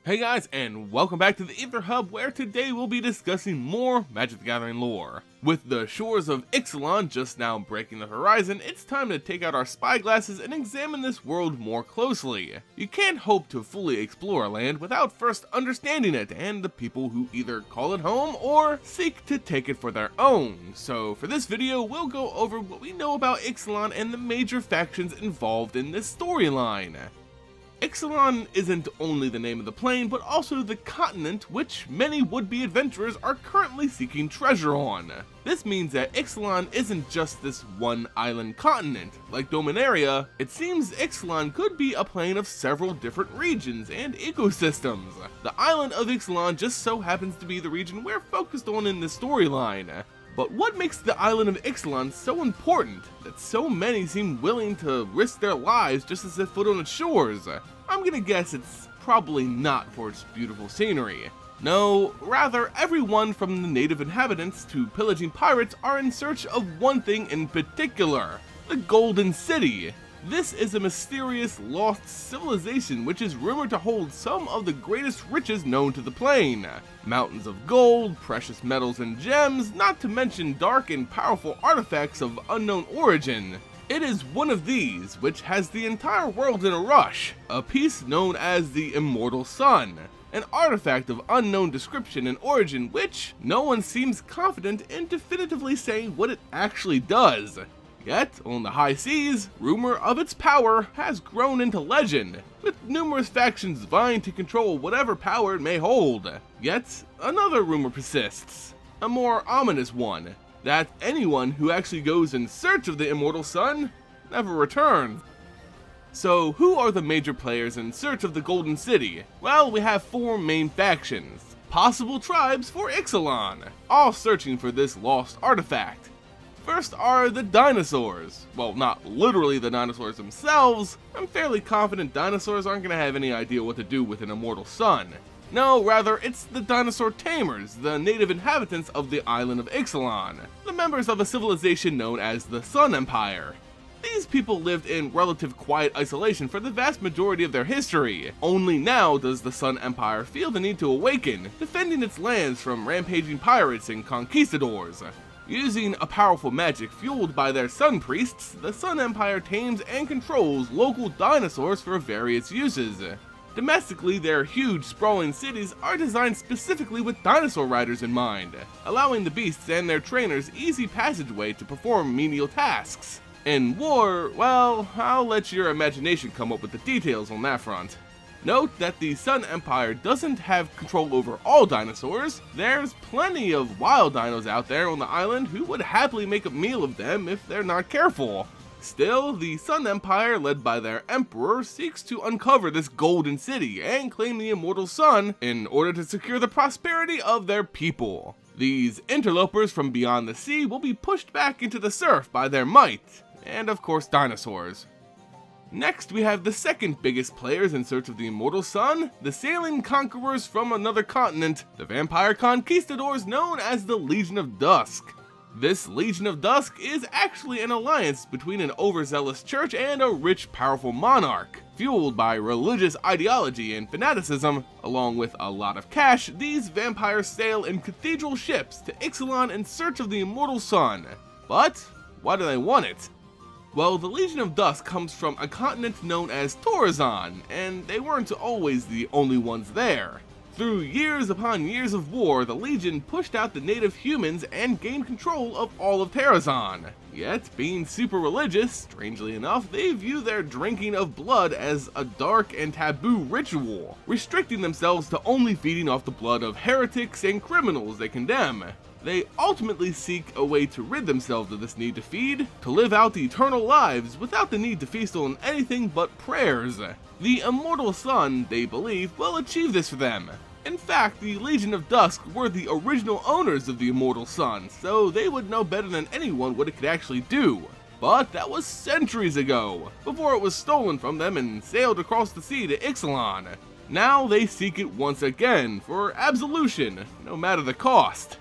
Hey guys, and welcome back to the Aether Hub, where today we'll be discussing more Magic the Gathering lore. With the shores of IXALAN just now breaking the horizon, it's time to take out our spyglasses and examine this world more closely. You can't hope to fully explore a land without first understanding it and the people who either call it home or seek to take it for their own. So for this video, we'll go over what we know about IXALAN and the major factions involved in this storyline. IXALAN isn't only the name of the plane, but also the continent which many would-be adventurers are currently seeking treasure on. This means that IXALAN isn't just this one island continent. Like Dominaria, it seems IXALAN could be a plane of several different regions and ecosystems. The island of IXALAN just so happens to be the region we're focused on in this storyline. But what makes the island of IXALAN so important that so many seem willing to risk their lives just to set foot on its shores? I'm gonna guess it's probably not for its beautiful scenery. No, rather everyone from the native inhabitants to pillaging pirates are in search of one thing in particular: the Golden City. This is a mysterious lost civilization which is rumored to hold some of the greatest riches known to the plane. Mountains of gold, precious metals and gems, not to mention dark and powerful artifacts of unknown origin. It is one of these which has the entire world in a rush, a piece known as the Immortal Sun, an artifact of unknown description and origin which no one seems confident in definitively saying what it actually does. Yet, on the high seas, rumor of its power has grown into legend, with numerous factions vying to control whatever power it may hold. Yet, another rumor persists, a more ominous one, that anyone who actually goes in search of the Immortal Sun never returns. So, who are the major players in search of the Golden City? Well, we have four main factions, possible tribes for IXALAN, all searching for this lost artifact. First are the Dinosaurs. Well, not literally the dinosaurs themselves. I'm fairly confident dinosaurs aren't going to have any idea what to do with an Immortal Sun. No, rather, it's the dinosaur tamers, the native inhabitants of the island of IXALAN, the members of a civilization known as the Sun Empire. These people lived in relative quiet isolation for the vast majority of their history. Only now does the Sun Empire feel the need to awaken, defending its lands from rampaging pirates and conquistadors. Using a powerful magic fueled by their sun priests, the Sun Empire tames and controls local dinosaurs for various uses. Domestically, their huge, sprawling cities are designed specifically with dinosaur riders in mind, allowing the beasts and their trainers easy passageway to perform menial tasks. In war, well, I'll let your imagination come up with the details on that front. Note that the Sun Empire doesn't have control over all dinosaurs. There's plenty of wild dinos out there on the island who would happily make a meal of them if they're not careful. Still, the Sun Empire, led by their emperor, seeks to uncover this golden city and claim the Immortal Sun in order to secure the prosperity of their people. These interlopers from beyond the sea will be pushed back into the surf by their might, and of course dinosaurs. Next, we have the second biggest players in search of the Immortal Sun, the sailing conquerors from another continent, the vampire conquistadors known as the Legion of Dusk. This Legion of Dusk is actually an alliance between an overzealous church and a rich, powerful monarch. Fueled by religious ideology and fanaticism, along with a lot of cash, these vampires sail in cathedral ships to IXALAN in search of the Immortal Sun. But why do they want it? Well, the Legion of Dusk comes from a continent known as Torazan, and they weren't always the only ones there. Through years upon years of war, the Legion pushed out the native humans and gained control of all of Torazan. Yet, being super religious, strangely enough, they view their drinking of blood as a dark and taboo ritual, restricting themselves to only feeding off the blood of heretics and criminals they condemn. They ultimately seek a way to rid themselves of this need to feed, to live out eternal lives without the need to feast on anything but prayers. The Immortal Sun, they believe, will achieve this for them. In fact, the Legion of Dusk were the original owners of the Immortal Sun, so they would know better than anyone what it could actually do. But that was centuries ago, before it was stolen from them and sailed across the sea to IXALAN. Now they seek it once again, for absolution, no matter the cost.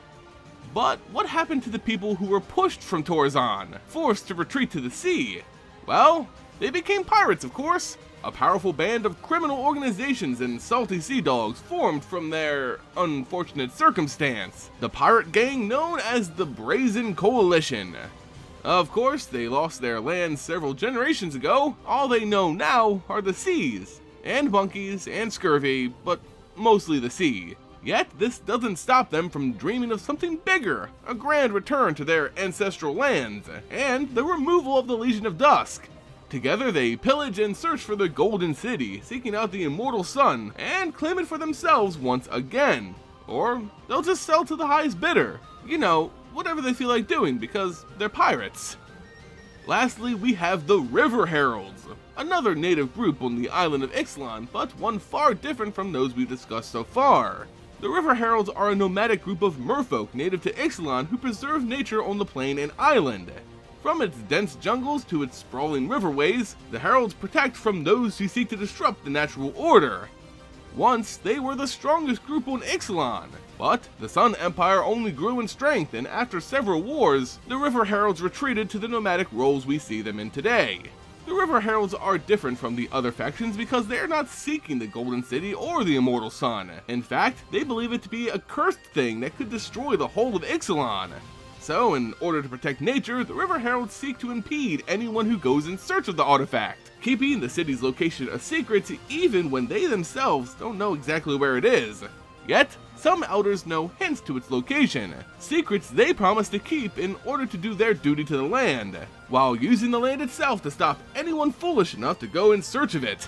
But what happened to the people who were pushed from Torazan, forced to retreat to the sea? Well, they became pirates, of course. a powerful band of criminal organizations and salty sea dogs formed from their unfortunate circumstance, the pirate gang known as the Brazen Coalition. Of course, they lost their land several generations ago. All they know now are the seas, and monkeys, and scurvy, but mostly the sea. Yet, this doesn't stop them from dreaming of something bigger, a grand return to their ancestral lands, and the removal of the Legion of Dusk. Together, they pillage and search for the Golden City, seeking out the Immortal Sun, and claim it for themselves once again. Or, they'll just sell to the highest bidder. You know, whatever they feel like doing, because they're pirates. Lastly, we have the River Heralds, another native group on the island of IXALAN, but one far different from those we've discussed so far. The River Heralds are a nomadic group of merfolk native to IXALAN who preserve nature on the plain and island. From its dense jungles to its sprawling riverways, the Heralds protect from those who seek to disrupt the natural order. Once, they were the strongest group on IXALAN, but the Sun Empire only grew in strength, and after several wars, the River Heralds retreated to the nomadic roles we see them in today. The River Heralds are different from the other factions because they are not seeking the Golden City or the Immortal Sun. In fact, they believe it to be a cursed thing that could destroy the whole of IXALAN. So, in order to protect nature, the River Heralds seek to impede anyone who goes in search of the artifact, keeping the city's location a secret even when they themselves don't know exactly where it is. Yet, some elders know hints to its location, secrets they promise to keep in order to do their duty to the land, while using the land itself to stop anyone foolish enough to go in search of it.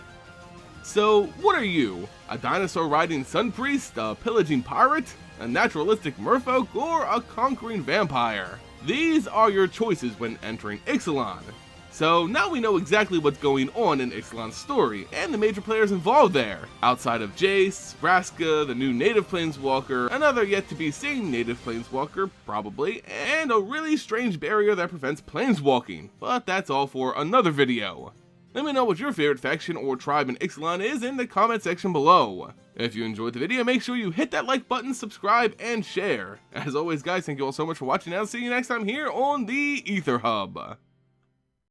So, what are you? A dinosaur-riding sun priest, a pillaging pirate, a naturalistic merfolk, or a conquering vampire? These are your choices when entering IXALAN. So now we know exactly what's going on in IXALAN's story, and the major players involved there, outside of Jace, Vraska, the new native planeswalker, another yet-to-be-seen native planeswalker, probably, and a really strange barrier that prevents planeswalking, but that's all for another video. Let me know what your favorite faction or tribe in IXALAN is in the comment section below. If you enjoyed the video, make sure you hit that like button, subscribe, and share. As always guys, thank you all so much for watching, and I'll see you next time here on the Aether Hub.